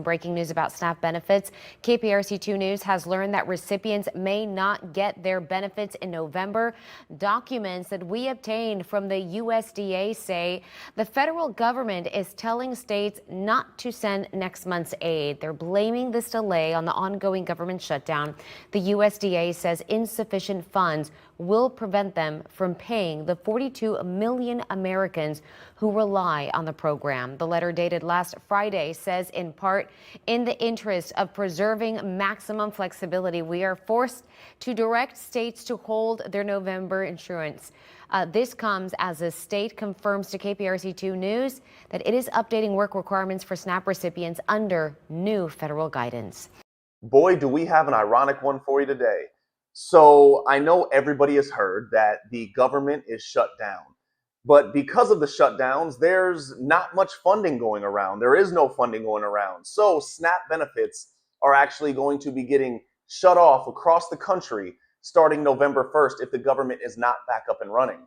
Breaking news about SNAP benefits. KPRC2 News has learned that recipients may not get their benefits in November. Documents that we obtained from the USDA say the federal government is telling states not to send next month's aid. They're blaming this delay on the ongoing government shutdown. The USDA says insufficient funds will prevent them from paying the 42 million Americans who rely on the program. The letter dated last Friday says, in part, in the interest of preserving maximum flexibility, we are forced to direct states to hold their November insurance. This comes as the state confirms to KPRC2 News that it is updating work requirements for SNAP recipients under new federal guidance. Boy, do we have an ironic one for you today. So I know everybody has heard that the government is shut down. But because of the shutdowns, there's not much funding going around. There is no funding going around. So SNAP benefits are actually going to be getting shut off across the country starting November 1st if the government is not back up and running.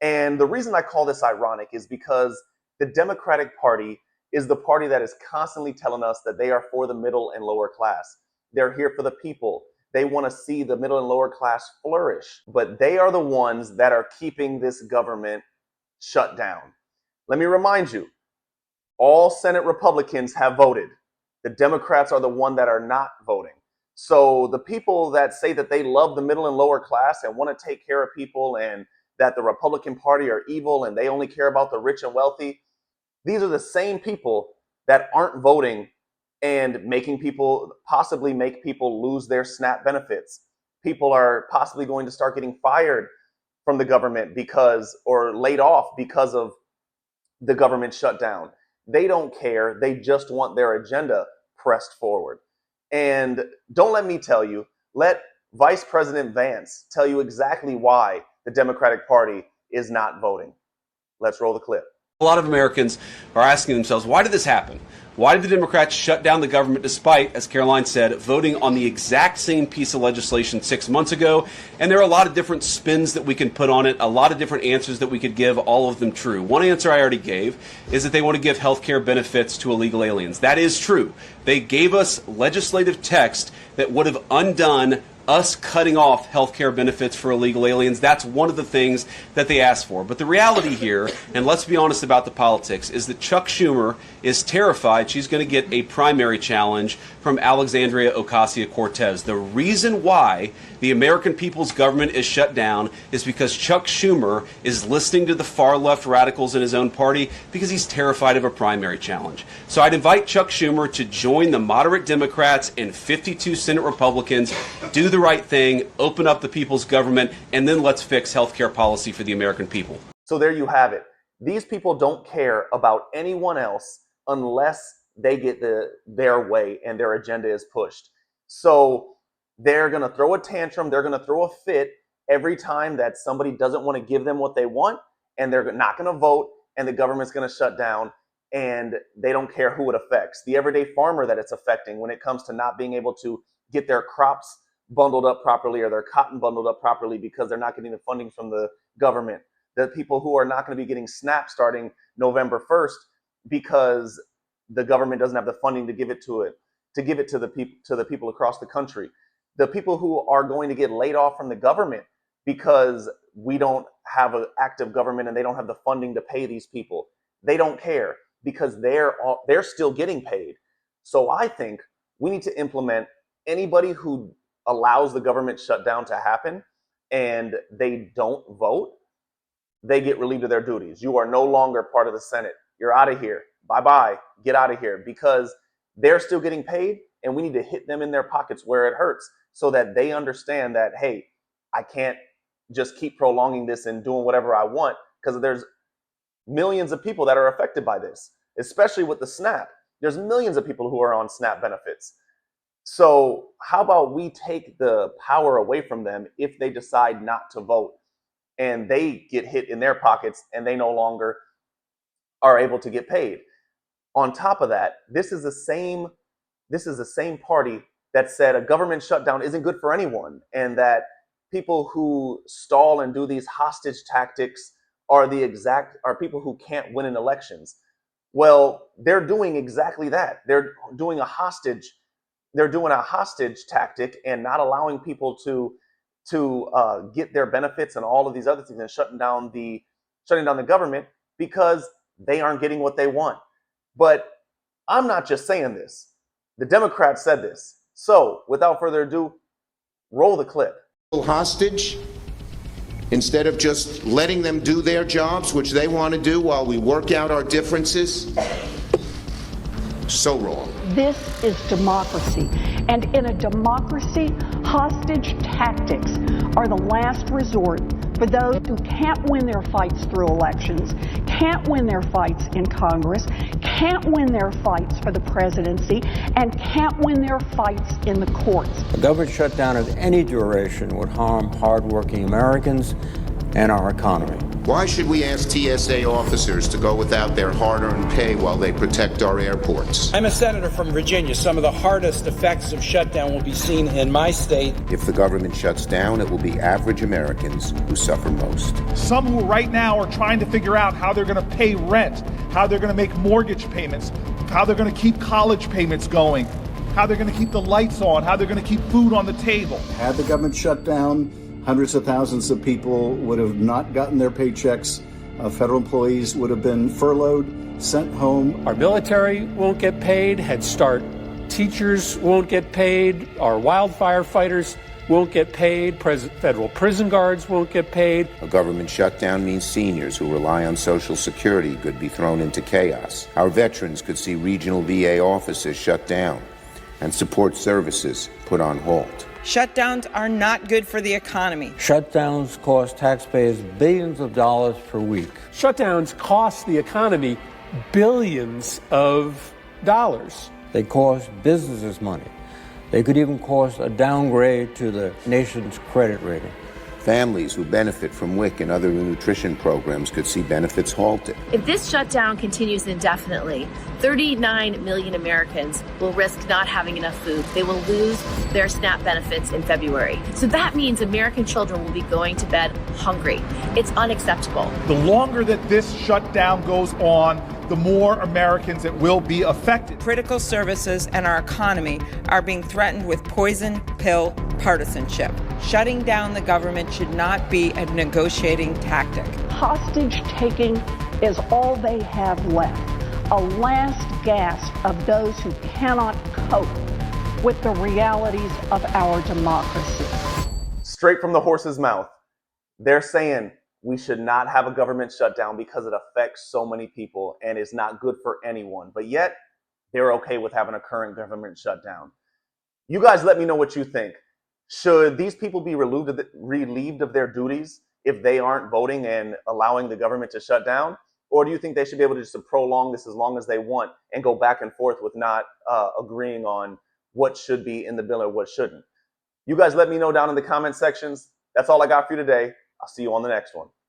And the reason I call this ironic is because the Democratic Party is the party that is constantly telling us that they are for the middle and lower class. They're here for the people. They want to see the middle and lower class flourish. But they are the ones that are keeping this government shut down. Let me remind you, all Senate Republicans have voted. The Democrats are the one that are not voting. So the people that say that they love the middle and lower class and want to take care of people and that the Republican Party are evil and they only care about the rich and wealthy, these are the same people that aren't voting and making people, possibly make people lose their SNAP benefits. People are possibly going to start getting fired from the government or laid off because of the government shutdown. They don't care. They just want their agenda pressed forward. And don't let me tell you, let Vice President Vance tell you exactly why the Democratic Party is not voting. Let's roll the clip. A lot of Americans are asking themselves, why did this happen? Why did the Democrats shut down the government despite, as Caroline said, voting on the exact same piece of legislation 6 months ago? And there are a lot of different spins that we can put on it, a lot of different answers that we could give, all of them true. One answer I already gave is that they want to give health care benefits to illegal aliens. That is true. They gave us legislative text that would have undone us cutting off health care benefits for illegal aliens. That's one of the things that they asked for. But the reality here, and let's be honest about the politics, is that Chuck Schumer is terrified she's going to get a primary challenge from Alexandria Ocasio-Cortez. The reason why the American people's government is shut down is because Chuck Schumer is listening to the far-left radicals in his own party because he's terrified of a primary challenge. So I'd invite Chuck Schumer to join the moderate Democrats and 52 Senate Republicans, do the right thing, open up the people's government, and then let's fix health care policy for the American people. So there you have it. These people don't care about anyone else unless they get their way and their agenda is pushed. So they're going to throw a tantrum, they're going to throw a fit every time that somebody doesn't want to give them what they want, and they're not going to vote, and the government's going to shut down, and they don't care who it affects. The everyday farmer that it's affecting when it comes to not being able to get their crops bundled up properly or their cotton bundled up properly because they're not getting the funding from the government. The people who are not going to be getting SNAP starting November 1st because the government doesn't have the funding to give it to the people across the country. The people who are going to get laid off from the government because we don't have an active government and they don't have the funding to pay these people. They don't care because they're still getting paid. So I think we need to implement anybody who allows the government shutdown to happen and they don't vote, they get relieved of their duties. You are no longer part of the Senate. You're out of here. Bye-bye. Get out of here because they're still getting paid and we need to hit them in their pockets where it hurts so that they understand that, hey, I can't just keep prolonging this and doing whatever I want because there's millions of people that are affected by this, especially with the SNAP. There's millions of people who are on SNAP benefits. So how about we take the power away from them if they decide not to vote and they get hit in their pockets and they no longer are able to get paid. On top of that, this is the same party that said a government shutdown isn't good for anyone and that people who stall and do these hostage tactics are people who can't win in elections. Well, they're doing exactly that. They're doing a hostage. They're doing a hostage tactic and not allowing people to get their benefits and all of these other things, and shutting down the government because they aren't getting what they want. But I'm not just saying this. The Democrats said this. So, without further ado, roll the clip. Hostage instead of just letting them do their jobs, which they want to do while we work out our differences. So wrong. This is democracy. And in a democracy, hostage tactics are the last resort for those who can't win their fights through elections, can't win their fights in Congress, can't win their fights for the presidency, and can't win their fights in the courts. A government shutdown of any duration would harm hardworking Americans and our economy. Why should we ask TSA officers to go without their hard-earned pay while they protect our airports? I'm a senator from Virginia. Some of the hardest effects of shutdown will be seen in my state. If the government shuts down, it will be average Americans who suffer most. Some who right now are trying to figure out how they're going to pay rent, how they're going to make mortgage payments, how they're going to keep college payments going, how they're going to keep the lights on, how they're going to keep food on the table. Had the government shut down, hundreds of thousands of people would have not gotten their paychecks. Federal employees would have been furloughed, sent home. Our military won't get paid. Head Start teachers won't get paid. Our wildfire fighters won't get paid. Federal prison guards won't get paid. A government shutdown means seniors who rely on Social Security could be thrown into chaos. Our veterans could see regional VA offices shut down and support services put on hold. Shutdowns are not good for the economy. Shutdowns cost taxpayers billions of dollars per week. Shutdowns cost the economy billions of dollars. They cost businesses money. They could even cause a downgrade to the nation's credit rating. Families who benefit from WIC and other nutrition programs could see benefits halted. If this shutdown continues indefinitely, 39 million Americans will risk not having enough food. They will lose their SNAP benefits in February. So that means American children will be going to bed hungry. It's unacceptable. The longer that this shutdown goes on, the more Americans that will be affected. Critical services and our economy are being threatened with poison pill partisanship. Shutting down the government should not be a negotiating tactic. Hostage taking is all they have left, a last gasp of those who cannot cope with the realities of our democracy. Straight from the horse's mouth. They're saying we should not have a government shutdown because it affects so many people and is not good for anyone. But yet, they're okay with having a current government shutdown. You guys let me know what you think. Should these people be relieved of their duties if they aren't voting and allowing the government to shut down? Or do you think they should be able to just prolong this as long as they want and go back and forth with not agreeing on what should be in the bill or what shouldn't? You guys let me know down in the comment sections. That's all I got for you today. I'll see you on the next one.